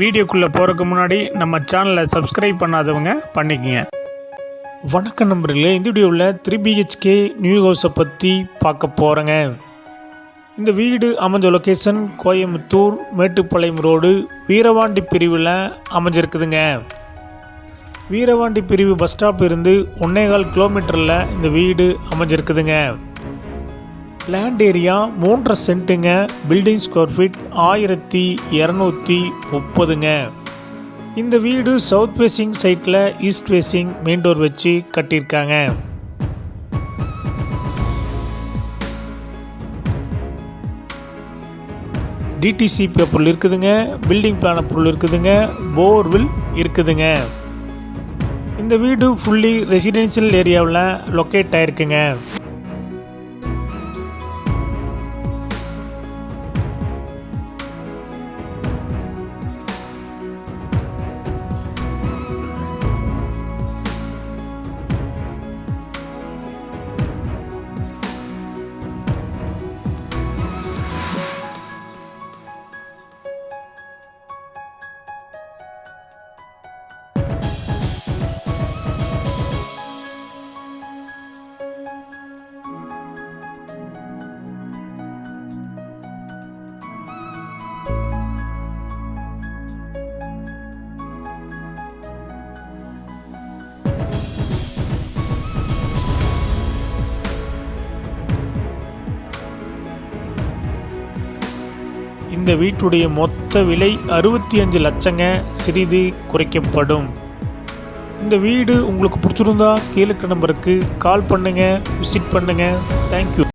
வீடியோக்குள்ளே போகிறதுக்கு முன்னாடி நம்ம சேனலை சப்ஸ்கிரைப் பண்ணாதவங்க பண்ணிக்கங்க. வணக்கம் நண்பர்களே, இந்த வீடியோவில் 3 BHK நியூ ஹவுஸை பற்றி பார்க்க போகிறேங்க. இந்த வீடு அமைஞ்ச லொக்கேஷன் கோயம்புத்தூர் மேட்டுப்பாளையம் ரோடு வீரவாண்டி பிரிவில் அமைஞ்சிருக்குதுங்க. வீரவாண்டி பிரிவு பஸ் ஸ்டாப் இருந்து 1.25 கிலோமீட்டரில் இந்த வீடு அமைஞ்சிருக்குதுங்க. லேண்ட் ஏரியா 3.5 சென்ட்டுங்க. பில்டிங் ஸ்கொயர் ஃபீட் 1230ங்க. இந்த வீடு சவுத் ஃபேஸிங் சைட்டில் ஈஸ்ட் ஃபேஸிங் மெயின் டோர் வச்சு கட்டியிருக்காங்க. டிடிசி பேப்பர் இருக்குதுங்க. பில்டிங் பிளான் அப்ரூவல் இருக்குதுங்க. போர்வில் இருக்குதுங்க. இந்த வீடு ஃபுல்லி ரெசிடென்ஷியல் ஏரியாவில் லொக்கேட் ஆகிருக்குங்க. இந்த வீட்டுடைய மொத்த விலை 65 லட்சங்க. சிறிது குறைக்கப்படும். இந்த வீடு உங்களுக்கு பிடிச்சிருந்தா கீழே நம்பருக்கு கால் பண்ணுங்கள், விசிட் பண்ணுங்கள். தேங்க்யூ.